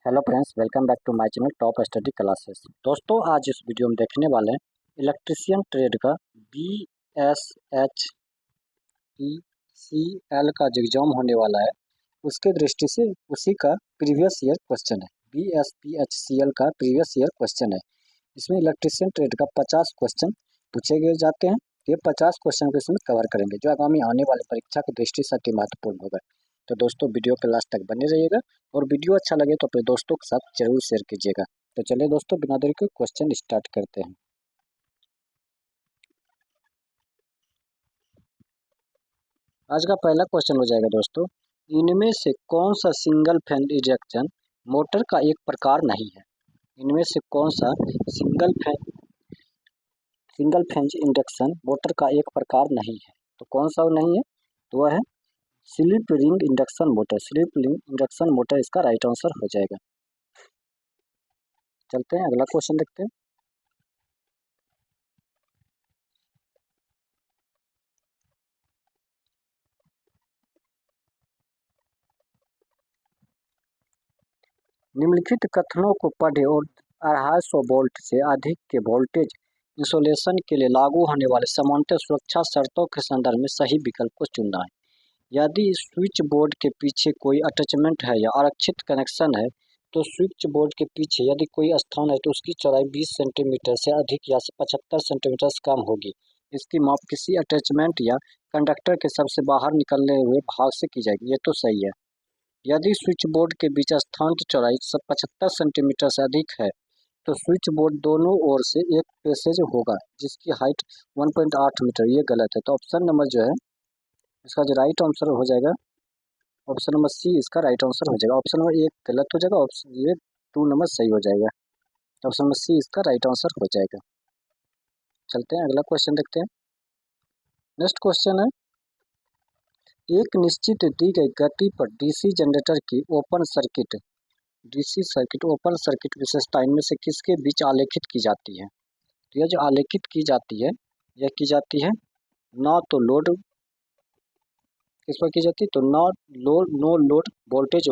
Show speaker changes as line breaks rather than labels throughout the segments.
Hello friends, welcome back to my channel top study classes. दोस्तों, आज इस video में देखने वाले हैं इलेक्ट्रीशियन ट्रेड का BSHECL का जो एग्जाम होने वाला है उसके दृष्टि से उसी का प्रीवियस ईयर क्वेश्चन है। BSPHCL का प्रीवियस ईयर क्वेश्चन है। इसमें इलेक्ट्रीशियन ट्रेड का 50 क्वेश्चन पूछे गए जाते हैं। ये 50 क्वेश्चन को इसमें कवर करेंगे जो आगामी आने वाली परीक्षा की दृष्टि से अति महत्वपूर्ण होगा। तो दोस्तों, वीडियो के लास्ट तक बने रहिएगा और वीडियो अच्छा लगे तो अपने दोस्तों के साथ जरूर शेयर कीजिएगा। तो चलिए दोस्तों, बिना देरी के क्वेश्चन स्टार्ट करते हैं। आज का पहला क्वेश्चन हो जाएगा दोस्तों, इनमें से कौन सा सिंगल फैन इंडक्शन मोटर का एक प्रकार नहीं है। इनमें से कौन सा सिंगल फेज इंडक्शन मोटर का एक प्रकार नहीं है। तो कौन सा नहीं है? तो वह है slip ring induction motor. Slip ring induction motor इसका राइट आंसर हो जाएगा। चलते हैं अगला क्वेश्चन देखते हैं। निम्नलिखित कथनों को पढ़े और 250 वोल्ट से अधिक के वोल्टेज इंसुलेशन के लिए लागू होने वाले समानांतर सुरक्षा शर्तों के संदर्भ में सही विकल्प को चुनना है। यदि स्विच बोर्ड के पीछे कोई अटैचमेंट है या आरक्षित कनेक्शन है तो स्विच बोर्ड के पीछे यदि कोई स्थान है तो उसकी चौड़ाई 20 सेंटीमीटर से अधिक या 75 सेंटीमीटर से कम होगी। इसकी माप किसी अटैचमेंट या कंडक्टर के सबसे बाहर निकलने हुए भाग से की जाएगी। ये तो सही है। यदि स्विच बोर्ड के बीच स्थान की चौड़ाई 75 सेंटीमीटर से अधिक है तो स्विच बोर्ड दोनों ओर से एक पैसेज होगा जिसकी हाइट 1.8 मीटर। ये गलत है। तो ऑप्शन नंबर जो है इसका जो राइट आंसर हो जाएगा, ऑप्शन नंबर सी इसका राइट आंसर हो जाएगा। ऑप्शन नंबर एक गलत हो जाएगा, ऑप्शन ये 2 नंबर सही हो जाएगा। ऑप्शन नंबर सी इसका राइट आंसर हो जाएगा। चलते हैं अगला क्वेश्चन देखते हैं। नेक्स्ट क्वेश्चन है, एक निश्चित दी गई गति पर डीसी सर्किट ओपन सर्किट विशेषता इनमें से किसके बीच आलेखित की जाती है। तो यह जो आलेखित की जाती है यह की जाती है ना तो लोड किस पर की जाती है, तो नो लोड वोल्टेज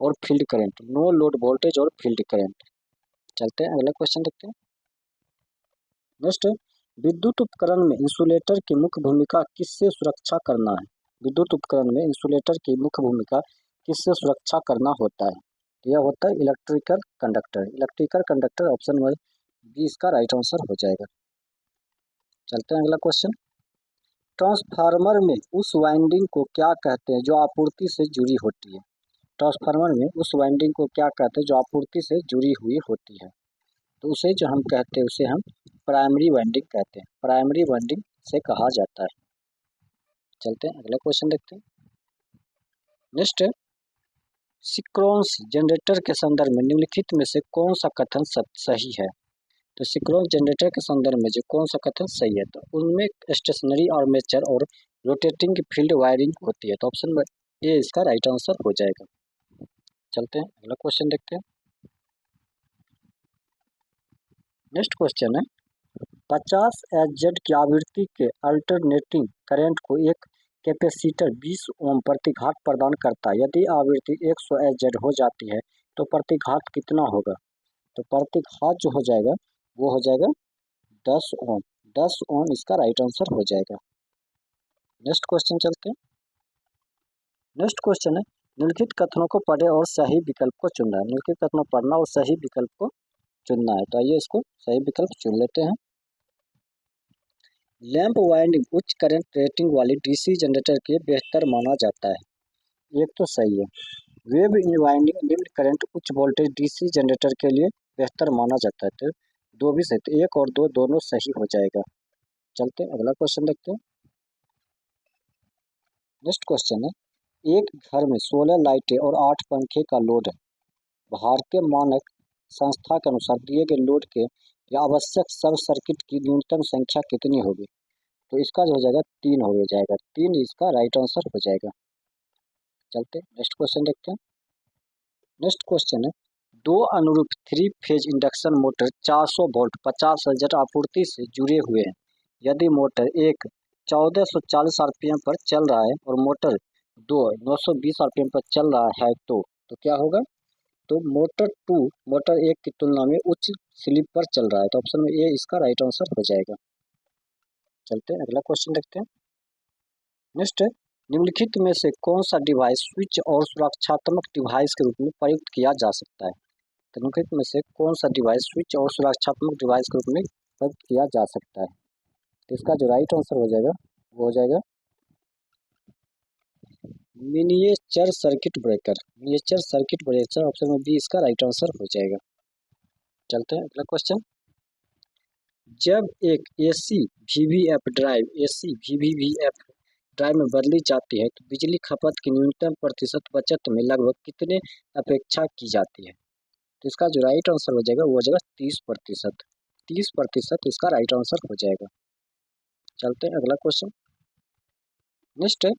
और field current. No load voltage और फील्ड करंट। चलते हैं अगला क्वेश्चन देखते हैं। नेक्स्ट, विद्युत उपकरण में इंसुलेटर की मुख्य भूमिका किससे सुरक्षा करना है। विद्युत उपकरण में इंसुलेटर की मुख्य भूमिका किससे सुरक्षा करना होता है। तो यह होता है electrical conductor. Electrical conductor option number B इसका राइट आंसर हो जाएगा। चलते हैं अगला क्वेश्चन। ट्रांसफार्मर में उस वाइंडिंग को क्या कहते हैं जो आपूर्ति से जुड़ी होती है। ट्रांसफार्मर में उस वाइंडिंग को क्या कहते हैं जो आपूर्ति से जुड़ी हुई होती है। तो उसे जो हम कहते हैं उसे हम प्राइमरी वाइंडिंग कहते हैं। प्राइमरी वाइंडिंग से कहा जाता है। चलते हैं अगला क्वेश्चन देखते हैं। नेक्स्ट, सिंक्रोनस जनरेटर के संदर्भ में निम्नलिखित में से कौन सा कथन सही है। तो सिंक्रोनस जनरेटर के संदर्भ में जो कौन सा कथन सही है, तो उनमें स्टेशनरी आर्मेचर और रोटेटिंग फील्ड वायरिंग होती है। तो ऑप्शन नंबर ए इसका राइट आंसर हो जाएगा। चलते हैं अगला क्वेश्चन देखते हैं। नेक्स्ट क्वेश्चन है, 50 एचजेड की आवृत्ति के अल्टरनेटिंग करंट को एक कैपेसिटर 20 ओम प्रतिघात प्रदान करता है। यदि आवृत्ति 100 एचजेड हो जाती है तो प्रतिघात कितना होगा। तो प्रतिघात जो हो जाएगा वो हो जाएगा 10 ओम। 10 ओम इसका राइट आंसर हो जाएगा। नेक्स्ट क्वेश्चन चलते हैं। नेक्स्ट क्वेश्चन है, निम्नलिखित कथनों को पढ़े और सही विकल्प को चुनना है। निम्नलिखित कथनों पढ़ना और सही विकल्प को चुनना है। तो आइए इसको सही विकल्प चुन लेते हैं। लैंप वाइंडिंग उच्च करंट रेटिंग वाली डीसी जनरेटर के बेहतर माना जाता है। एक तो सही है। वेव वाइंडिंग निम्न करंट उच्च वोल्टेज डीसी जनरेटर के लिए बेहतर माना जाता है। तो दो भी सही, तो 1 और 2 दोनों सही हो जाएगा। चलते हैं अगला क्वेश्चन देखते हैं। नेक्स्ट क्वेश्चन है, एक घर में 16 लाइटें और 8 पंखे का लोड है। भारतीय मानक संस्था के अनुसार दिए गए लोड के या आवश्यक सब सर्किट की न्यूनतम संख्या कितनी होगी। तो इसका जो हो जाएगा 3 हो जाएगा। 3 इसका राइट आंसर हो जाएगा। चलते नेक्स्ट क्वेश्चन देखते हैं। नेक्स्ट क्वेश्चन है, दो अनुरूप 3 phase induction motor 400 volt 50 hertz आपूर्ति से जुड़े हुए हैं। यदि मोटर एक 1440 आरपीएम पर चल रहा है और मोटर 2 920 आरपीएम पर चल रहा है तो क्या होगा। तो मोटर 2 मोटर 1 की तुलना में उच्च स्लिप पर चल रहा है, तो ऑप्शन में ए इसका राइट आंसर हो जाएगा। चलते हैं अगला क्वेश्चन देखते हैं। नेक्स्ट है, निम्नलिखित में से कौन सा डिवाइस स्विच और सुरक्षात्मक डिवाइस के रूप में प्रयुक्त किया जा सकता है? तो निम्नलिखित में से कौन सा डिवाइस स्विच और सुरक्षात्मक डिवाइस के रूप में प्रयुक्त किया जा सकता है? तो इसका जो राइट आंसर हो जाएगा वो हो जाएगा miniature circuit breaker. Miniature circuit breaker, option में बी इसका राइट आंसर हो जाएगा। चलते हैं अगला क्वेश्चन। जब एक एसी वीवीएफ ड्राइव में बदली जाती है तो बिजली खपत की न्यूनतम प्रतिशत बचत में लगभग कितने अपेक्षा की जाती है? तो इसका जो राइट आंसर हो जाएगा वो हो जाएगा 30%। 30% इसका राइट आंसर हो जाएगा। चलते हैं अगला क्वेश्चन। नेक्स्ट है,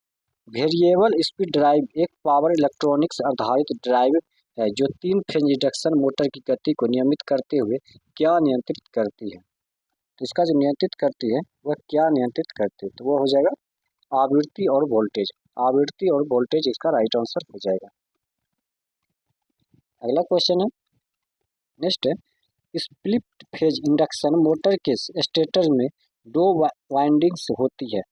वेरिएबल स्पीड ड्राइव एक पावर इलेक्ट्रॉनिक्स आधारित ड्राइव है जो 3 फेज इंडक्शन मोटर की गति को नियमित करते हुए क्या नियंत्रित करती है? तो इसका जो नियंत्रित करती है वह क्या नियंत्रित करती है? तो वो हो जाएगा आवृत्ति और वोल्टेज। आवृत्ति और वोल्टेज इसका राइट आंसर हो जाएगा। अगला क्वेश्चन है, नेक्स्ट है, स्प्लिट फेज इंडक्शन मोटर के स्टेटर में 2 वाइंडिंग्स होती है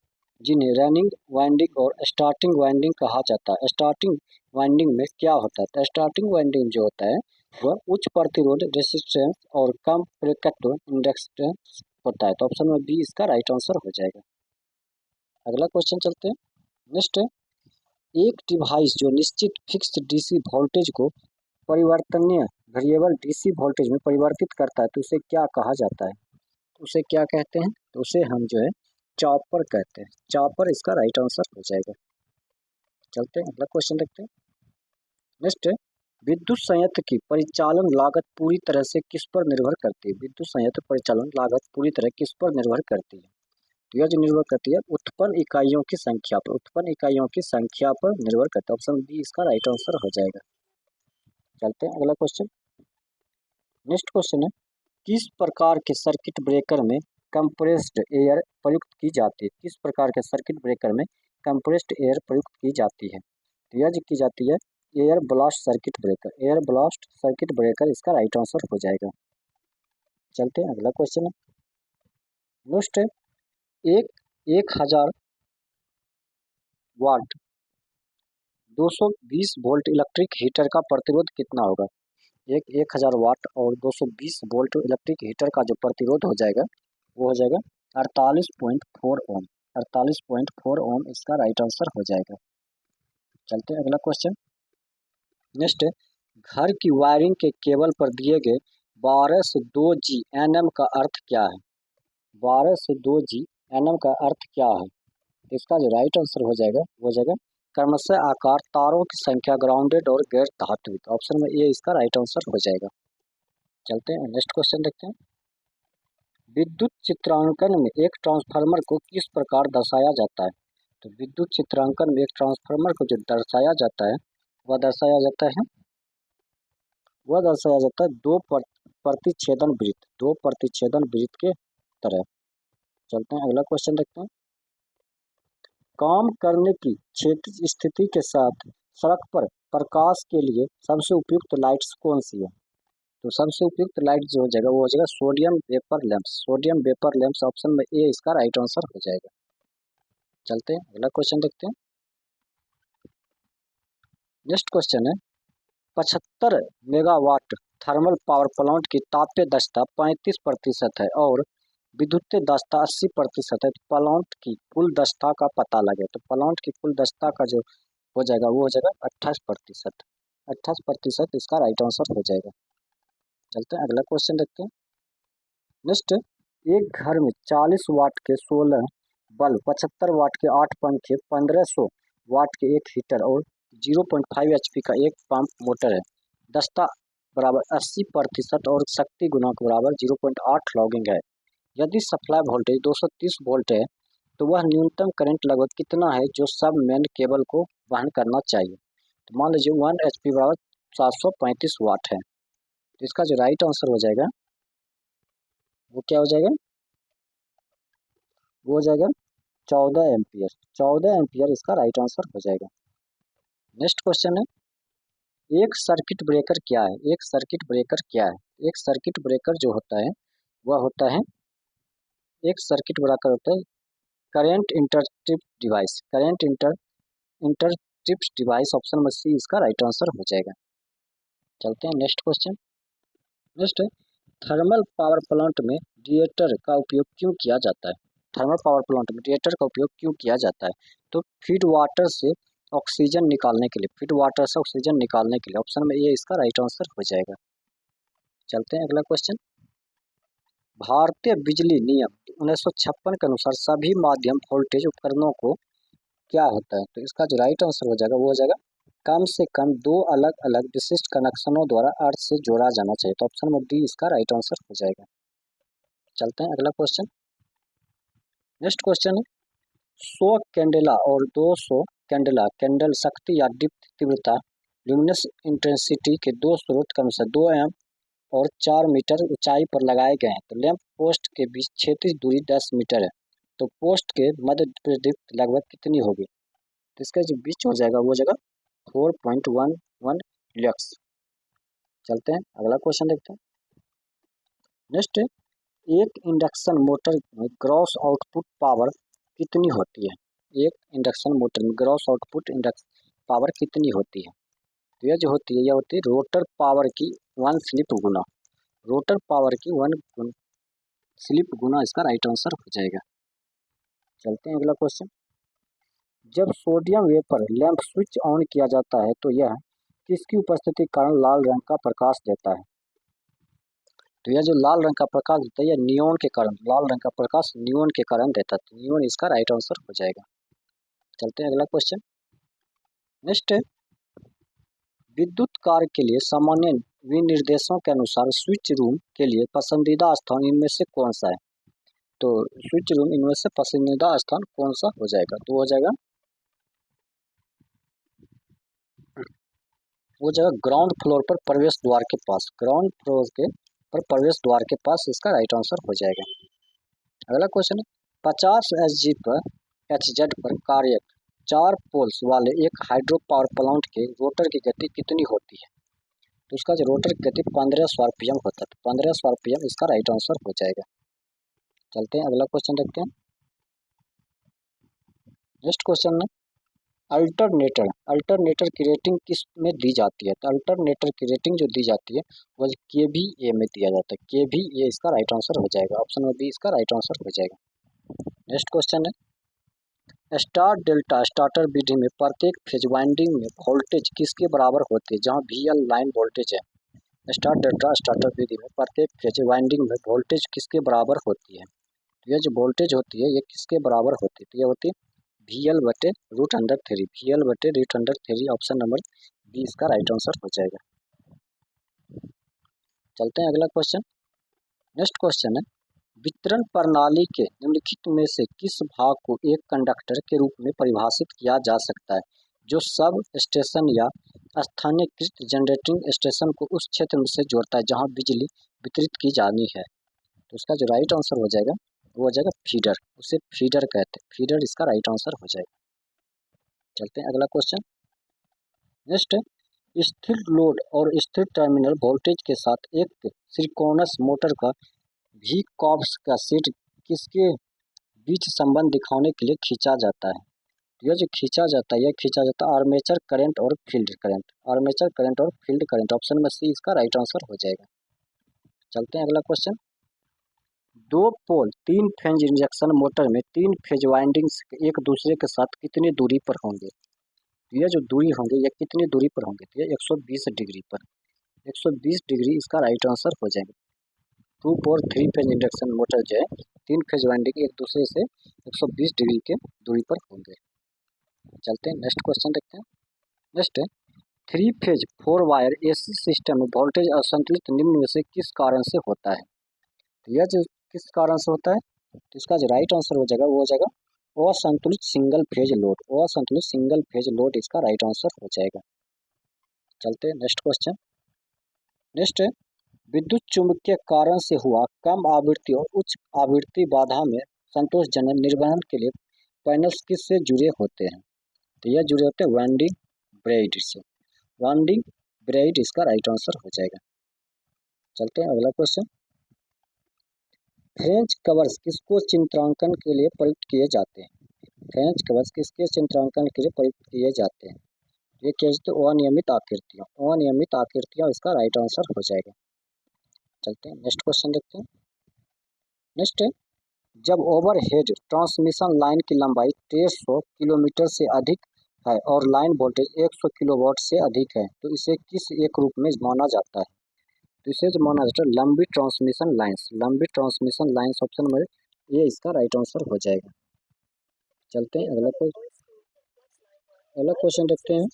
जिन्हें रनिंग वाइंडिंग और स्टार्टिंग वाइंडिंग कहा जाता है। स्टार्टिंग वाइंडिंग में क्या होता है? तो स्टार्टिंग वाइंडिंग जो होता है वह उच्च प्रतिरोध रेसिस्टेंस और कम प्रेकत्व इंडक्टेंस होता है, तो ऑप्शन में बी इसका राइट आंसर हो जाएगा। अगला क्वेश्चन चलते हैं। नेक्स्ट, एक डिवाइस जो निश्चित फिक्स्ड डीसी वोल्टेज को परिवर्तनीय वेरिएबल डीसी वोल्टेज में परिवर्तित करता है तो उसे क्या कहा जाता है? उसे क्या कहते हैं? तो उसे हम जो है चॉपर कहते हैं। चॉपर इसका राइट आंसर हो जाएगा। चलते हैं अगला क्वेश्चन देखते हैं। नेक्स्ट, विद्युत संयंत्र की परिचालन लागत पूरी तरह से किस पर निर्भर करती है? विद्युत संयंत्र परिचालन लागत पूरी तरह किस पर निर्भर करती है? तो यह जो निर्भर करती है उत्पन्न इकाइयों की संख्या पर। उत्पन्न इकाइयों की संख्या पर निर्भर करता है, ऑप्शन बी इसका राइट आंसर हो जाएगा। चलते हैं अगला क्वेश्चन। नेक्स्ट क्वेश्चन है, किस प्रकार के सर्किट ब्रेकर में कंप्रेस्ड एयर प्रयुक्त की जाती है? किस प्रकार के सर्किट ब्रेकर में कंप्रेस्ड एयर प्रयुक्त की जाती है? तो यह जो की जाती है air blast circuit breaker. Air blast circuit breaker इसका राइट आंसर हो जाएगा। चलते हैं अगला क्वेश्चन है। नेक्स्ट है, एक 1000 वाट 220 वोल्ट इलेक्ट्रिक हीटर का प्रतिरोध कितना होगा? एक 1000 वाट और 220 वोल्ट इलेक्ट्रिक हीटर का जो प्रतिरोध हो जाएगा वो हो जाएगा 48.4 ओम। 48.4 ओम इसका राइट आंसर हो जाएगा। चलते हैं अगला क्वेश्चन। नेक्स्ट है, घर की वायरिंग के केबल पर दिए गए 12 से 2 जी एन का अर्थ क्या है? 12 से 2 जी एन का अर्थ क्या है? इसका जो राइट आंसर हो जाएगा वो हो जाएगा क्रमशः आकार, तारों की संख्या, ग्राउंडेड और गैर धात्विक। ऑप्शन में ए इसका राइट आंसर हो जाएगा। चलते हैं नेक्स्ट क्वेश्चन देखते हैं। विद्युत चित्रांकन में एक ट्रांसफार्मर को किस प्रकार दर्शाया जाता है? तो विद्युत चित्रांकन में एक ट्रांसफार्मर को जो दर्शाया जाता है वह दर्शाया जाता है दो प्रतिच्छेदन वृत्त, दो प्रतिच्छेदन वृत्त के तरह। चलते हैं अगला क्वेश्चन देखते हैं। काम करने की क्षैतिज स्थिति के साथ सड़क पर प्रकाश के लिए सबसे उपयुक्त लाइट्स कौन सी है? तो सबसे उपयुक्त लाइट जो हो जाएगा वो हो जाएगा sodium vapour lamps. Sodium vapour lamps, option में ए इसका राइट आंसर हो जाएगा। चलते हैं अगला क्वेश्चन देखते हैं। नेक्स्ट क्वेश्चन है, 75 मेगावाट थर्मल पावर प्लांट की तापीय दक्षता 35% है और विद्युतीय दक्षता 80% है, तो प्लांट की कुल दक्षता का पता लगे। तो प्लांट की कुल दक्षता का जो हो जाएगा वो हो जाएगा 28%। 28% इसका राइट आंसर हो जाएगा। चलते हैं अगला क्वेश्चन देखते हैं। नेक्स्ट, एक घर में 40 वाट के 16 बल्ब, 75 वाट के 8 पंखे, 1500 वाट के एक हीटर और 0.5 एचपी का एक पंप मोटर है। दक्षता बराबर 80% और शक्ति गुणांक बराबर 0.8 लॉगिंग है। यदि सप्लाई वोल्टेज 230 वोल्ट है तो वह न्यूनतम करंट लगभग कितना है जो सब मेन केबल को वहन करना चाहिए? तो मान लीजिए 1 एचपी बराबर 735 वाट है, तो इसका जो राइट आंसर हो जाएगा वो क्या हो जाएगा? वो हो जाएगा 14 एम्पियर। 14 एम्पियर इसका राइट आंसर हो जाएगा। नेक्स्ट क्वेश्चन है, एक सर्किट ब्रेकर क्या है? एक सर्किट ब्रेकर क्या है? एक सर्किट ब्रेकर जो होता है वह होता है, एक सर्किट ब्रेकर होता है current interrupt device. Current interrupt device, option number C इसका राइट आंसर हो जाएगा। चलते हैं नेक्स्ट क्वेश्चन। नेक्स्ट है, थर्मल पावर प्लांट में रेडिएटर का उपयोग क्यों किया जाता है? थर्मल पावर प्लांट में रेडिएटर का उपयोग क्यों किया जाता है? तो फीड वाटर से ऑक्सीजन निकालने के लिए, फीड वाटर से ऑक्सीजन निकालने के लिए, ऑप्शन में ए इसका राइट आंसर हो जाएगा। चलते हैं अगला क्वेश्चन। भारतीय बिजली नियम 1956 के अनुसार सभी माध्यम वोल्टेज उपकरणों को क्या होता है? तो इसका जो राइट आंसर हो जाएगा वो हो जाएगा कम से कम 2 अलग अलग विशिष्ट कनेक्शनों द्वारा अर्थ से जोड़ा जाना चाहिए। तो ऑप्शन नंबर डी इसका राइट आंसर हो जाएगा। चलते हैं अगला क्वेश्चन। नेक्स्ट क्वेश्चन है, 100 कैंडेला और 200 कैंडेला कैंडल शक्ति या दीप्त तीव्रता ल्यूमिनस इंटेंसिटी के दो स्रोत क्रम से 2 एम और 4 मीटर ऊंचाई पर लगाए गए हैं। तो लैंप पोस्ट के बीच क्षैतिज दूरी 10 मीटर है। तो पोस्ट के मध्य दीप्त लगभग कितनी होगी? तो इसका जो बीच हो जाएगा वो हो जाएगा 4.11 लक्स। चलते हैं अगला क्वेश्चन देखते हैं। नेक्स्ट, एक इंडक्शन मोटर में ग्रॉस आउटपुट पावर कितनी होती है? एक इंडक्शन मोटर में ग्रॉस आउटपुट पावर कितनी होती है? तो यह जो होती है यह होती है रोटर पावर की 1 स्लिप गुना, रोटर पावर की 1 स्लिप गुना इसका राइट आंसर हो जाएगा। चलते हैं अगला क्वेश्चन। जब sodium vapour lamp switch on किया जाता है तो यह किसकी उपस्थिति के कारण लाल रंग का प्रकाश देता है? तो यह जो लाल रंग का प्रकाश देता है यह नियोन के कारण, लाल रंग का प्रकाश नियोन के कारण देता है। तो नियोन इसका राइट आंसर हो जाएगा। चलते हैं अगला क्वेश्चन। नेक्स्ट है, विद्युत कार्य के लिए सामान्य विनिर्देशों के अनुसार स्विच रूम के लिए पसंदीदा स्थान इनमें से कौन सा है? तो स्विच रूम इनमें से पसंदीदा स्थान कौन सा हो जाएगा? तो हो जाएगा वो जगह ग्राउंड फ्लोर पर प्रवेश द्वार के पास, ग्राउंड फ्लोर के पर प्रवेश द्वार के पास इसका राइट आंसर हो जाएगा। अगला क्वेश्चन है, 50 एचजी पर एचजेड पर कार्यरत 4 पोल्स वाले एक हाइड्रो पावर प्लांट के रोटर की गति कितनी होती है? तो उसका जो रोटर की गति 1500 आरपीएम होता है। 1500 आरपीएम इसका राइट आंसर हो जाएगा। चलते हैं अगला क्वेश्चन देखते हैं। नेक्स्ट क्वेश्चन है, अल्टरनेटर की रेटिंग किस में दी जाती है? तो अल्टरनेटर की रेटिंग जो दी जाती है वो केवीए में दिया जाता है। केवीए इसका राइट आंसर हो जाएगा। ऑप्शन नंबर बी इसका राइट आंसर हो जाएगा। नेक्स्ट क्वेश्चन है, स्टार डेल्टा स्टार्टर विधि में प्रत्येक फेज वाइंडिंग में वोल्टेज किसके बराबर होती है? जहां वीएल लाइन वोल्टेज है, स्टार डेल्टा स्टार्टर विधि में प्रत्येक फेज वाइंडिंग में वोल्टेज किसके बराबर होती है? तो यह जो वोल्टेज होती है ये किसके बराबर होती है? तो यह होती है VL बटे रूट अंडर 3, VL बटे root under 3, option number B इसका राइट आंसर हो जाएगा। चलते हैं अगला क्वेश्चन। नेक्स्ट क्वेश्चन है, वितरण प्रणाली के निम्नलिखित में से किस भाग को एक कंडक्टर के रूप में परिभाषित किया जा सकता है जो सब स्टेशन या स्थानीयकृत जनरेटिंग स्टेशन को उस क्षेत्र से जोड़ता है जहां बिजली वितरित की जानी है? तो उसका जो राइट आंसर हो जाएगा वो हो जाएगा फीडर, उसे फीडर कहते हैं। फीडर इसका राइट आंसर हो जाएगा। चलते हैं अगला क्वेश्चन। नेक्स्ट है, स्थिर लोड और स्थिर टर्मिनल वोल्टेज के साथ एक सिंक्रोनस मोटर का भी कॉर्ब्स का सेट किसके बीच संबंध दिखाने के लिए खींचा जाता है? यह जो खींचा जाता है यह खींचा जाता है आर्मेचर करंट और फील्ड करंट, आर्मेचर करंट और फील्ड करंट, ऑप्शन में सी इसका राइट आंसर हो जाएगा। चलते हैं अगला क्वेश्चन। 2 पोल 3 फेज इंजेक्शन मोटर में 3 फेज वाइंडिंग्स एक दूसरे के साथ कितनी दूरी पर होंगे? यह जो दूरी होंगे यह कितनी दूरी पर होंगे? तो यह 120 डिग्री पर, 120 डिग्री इसका राइट आंसर हो जाएगा। 2 और 3 फेज इंडक्शन मोटर जो है 3 फेज वाइंडिंग एक दूसरे से 120 डिग्री के दूरी पर होंगे। चलते हैं नेक्स्ट क्वेश्चन देखते हैं। नेक्स्ट है, 3 फेज 4 वायर एसी सिस्टम में वोल्टेज असंतुलित निम्न में से किस कारण से होता है? तो यह जो किस कारण से होता है तो इसका जो राइट आंसर हो जाएगा वो हो जाएगा असंतुलित सिंगल फेज लोड, असंतुलित सिंगल फेज लोड इसका राइट आंसर हो जाएगा। चलते हैं नेक्स्ट क्वेश्चन। नेक्स्ट है, विद्युत चुंबकीय कारण से हुआ कम आवृत्ति और उच्च आवृत्ति बाधा में संतोषजनक निर्वहन के लिए पैनल्स किससे जुड़े होते हैं? तो यह जुड़े होते हैं वाइंडिंग ब्रेड से, वाइंडिंग ब्रेड इसका राइट आंसर हो जाएगा। चलते हैं अगला क्वेश्चन। फ्रेंच कवर्स किसको चित्रांकन के लिए प्रयुक्त किए जाते हैं? फ्रेंच कवर्स किसके चित्रांकन के लिए प्रयुक्त किए जाते हैं? ये क्या है? अनियमित आकृतियां, अनियमित आकृतियां इसका राइट आंसर हो जाएगा। चलते हैं नेक्स्ट क्वेश्चन देखते हैं। नेक्स्ट है, जब ओवरहेड ट्रांसमिशन लाइन की लंबाई 1300 किलोमीटर से अधिक है और लाइन वोल्टेज 100 किलोवाट से अधिक है तो इसे किस एक रूप में माना जाता है? तो इसे जो माना जाता है लंबी ट्रांसमिशन लाइन्स, लंबी ट्रांसमिशन लाइन्स ऑप्शन नंबर ये इसका राइट आंसर हो जाएगा। चलते हैं अगला क्वेश्चन देखते हैं।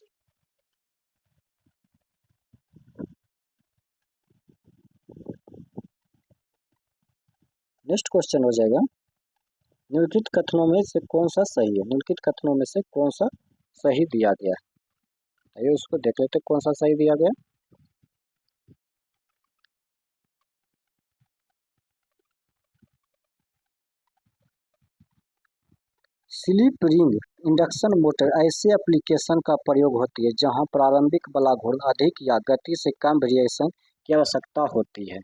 नेक्स्ट क्वेश्चन हो जाएगा, निम्नलिखित कथनों में से कौन सा सही है? निम्नलिखित कथनों में से कौन सा सही दिया गया है? आइए उसको देख लेते हैं कौन सा सही दिया गया। स्लिप रिंग इंडक्शन मोटर ऐसे एप्लीकेशन का प्रयोग होती है जहां प्रारंभिक बलाघूर्ण अधिक या गति से कम वेरिएशन की आवश्यकता होती है।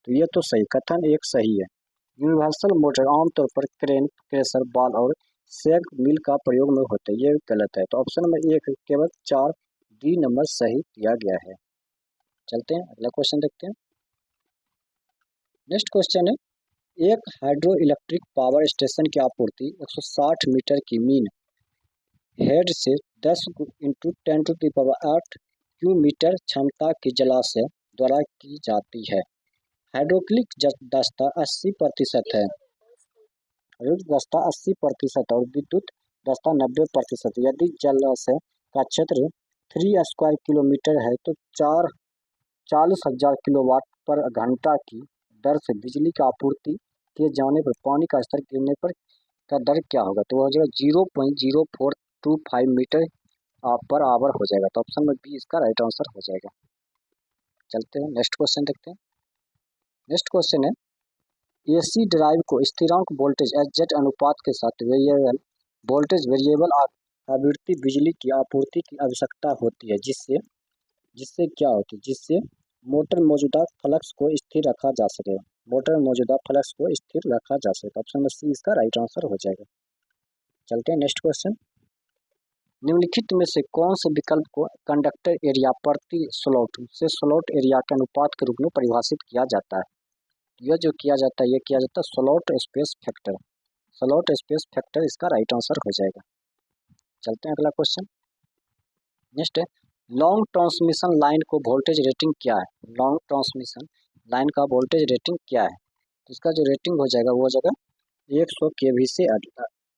तो ये तो सही कथन एक सही है। यूनिवर्सल मोटर आमतौर पर क्रेन, क्रेशर, बाल और सैग मिल का प्रयोग में होते हैं, ये गलत है। तो ऑप्शन नंबर एक केवल 4 डी नंबर सही दिया गया है। चलते हैं अगला क्वेश्चन देखते हैं। नेक्स्ट क्वेश्चन है, एक हाइड्रो इलेक्ट्रिक पावर स्टेशन की आपूर्ति 160 मीटर की मीन हेड से 10 इंटू 10⁸ क्यूब मीटर क्षमता की जलाशय द्वारा की जाती है। हाइड्रोक्लिक दस्ता 80% है, दस्ता 80% और विद्युत दस्ता 90%। यदि जलाशय का क्षेत्र 3 स्क्वायर किलोमीटर है तो 40,000 किलोवाट पर घंटा की दर से बिजली की आपूर्ति किए जाने पर पानी का स्तर गिरने पर का दर क्या होगा? तो वह जो 0.0425 मीटर पर आवर हो जाएगा। तो ऑप्शन में बी इसका राइट आंसर हो जाएगा। चलते हैं नेक्स्ट क्वेश्चन देखते हैं। नेक्स्ट क्वेश्चन है, एसी ड्राइव को स्थिरांक वोल्टेज एच अनुपात के साथ वेरिएबल वोल्टेज वेरिएबल आवृत्ति बिजली की आपूर्ति की आवश्यकता होती है जिससे जिससे क्या होती है जिससे मोटर मौजूदा फ्लक्स को स्थिर रखा जा सके, मोटर मौजूदा फ्लक्स को स्थिर रखा जा सके। ऑप्शन में सी इसका राइट आंसर हो जाएगा। चलते हैं नेक्स्ट क्वेश्चन। निम्नलिखित में से कौन से विकल्प को कंडक्टर एरिया प्रति स्लॉट से स्लॉट एरिया के अनुपात के रूप में परिभाषित किया जाता है? यह जो किया जाता है, यह किया जाता है slot space factor. Slot space factor इसका राइट आंसर हो जाएगा। चलते हैं अगला क्वेश्चन। नेक्स्ट है, लॉन्ग ट्रांसमिशन लाइन को वोल्टेज रेटिंग क्या है? लॉन्ग ट्रांसमिशन लाइन का वोल्टेज रेटिंग क्या है? तो इसका जो रेटिंग हो जाएगा वो हो जाएगा 100 केवी से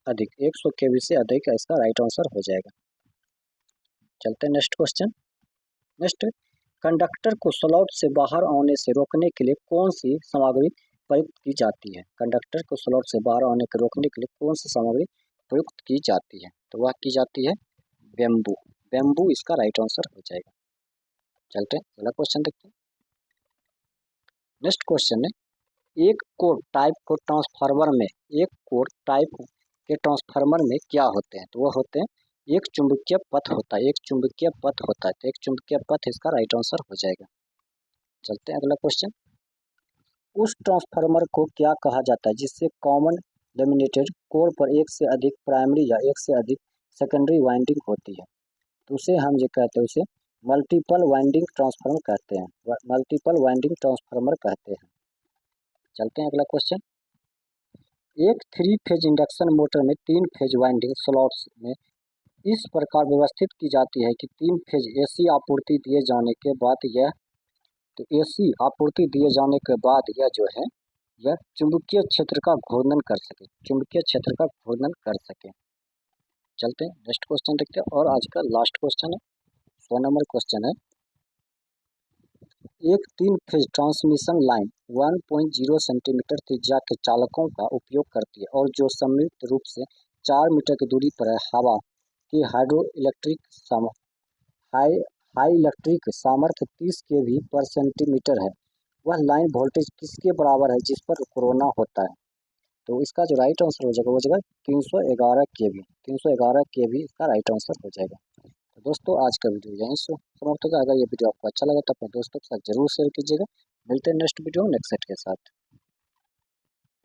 अधिक, 100 केवी से अधिक है इसका राइट आंसर हो जाएगा। चलते हैं नेक्स्ट क्वेश्चन। नेक्स्ट, कंडक्टर को स्लॉट से बाहर आने से रोकने के लिए कौन सी सामग्री प्रयुक्त की जाती है? कंडक्टर को स्लॉट से बाहर आने को रोकने के लिए कौन सी सामग्री प्रयुक्त की जाती है? तो वह की जाती है बेम्बू। बेम्बू इसका राइट आंसर हो जाएगा। चलते हैं अगला क्वेश्चन देखते हैं। नेक्स्ट क्वेश्चन है, एक कोर टाइप को ट्रांसफार्मर में एक कोर टाइप के ट्रांसफार्मर में क्या होते हैं? तो वह होते हैं एक चुंबकीय पथ होता है, एक चुंबकीय पथ होता है। तो एक चुंबकीय पथ इसका राइट आंसर हो जाएगा। चलते हैं अगला क्वेश्चन। उस ट्रांसफार्मर को क्या कहा जाता है जिससे कॉमन लेमिनेटेड कोर पर एक से अधिक प्राइमरी या एक से अधिक सेकेंडरी वाइंडिंग होती है? तो उसे हम ये कहते हैं, उसे मल्टीपल वाइंडिंग ट्रांसफार्मर कहते हैं, मल्टीपल वाइंडिंग ट्रांसफार्मर कहते हैं। चलते हैं अगला क्वेश्चन। एक 3 फेज इंडक्शन मोटर में 3 फेज वाइंडिंग स्लॉट्स में इस प्रकार व्यवस्थित की जाती है कि 3 फेज एसी आपूर्ति दिए जाने के बाद एसी आपूर्ति दिए जाने के बाद यह जो है यह चुंबकीय क्षेत्र का घूर्णन कर सके, चुंबकीय क्षेत्र का घूर्णन कर सके। चलते हैं नेक्स्ट क्वेश्चन देखते हैं और आज का लास्ट क्वेश्चन है 100 नंबर क्वेश्चन है, एक 3 फेज ट्रांसमिशन लाइन 1.0 सेंटीमीटर त्रिज्या के चालकों का उपयोग करती है और जो संयुक्त रूप से 4 मीटर की दूरी पर है। हवा की हाइड्रो इलेक्ट्रिक सामर्थ्य 30 केवी पर सेंटीमीटर है। वह लाइन वोल्टेज किसके बराबर है जिस पर कोरोना होता है? तो इसका जो राइट आंसर हो जाएगा वो हो जाएगा 311 केवी, 311 केवी इसका राइट आंसर हो जाएगा। तो दोस्तों आज का वीडियो यहीं से समाप्त होगा। अगर ये वीडियो आपको अच्छा लगा तो अपने दोस्तों के साथ जरूर शेयर कीजिएगा। मिलते हैं नेक्स्ट वीडियो नेक्स्ट सेट के साथ।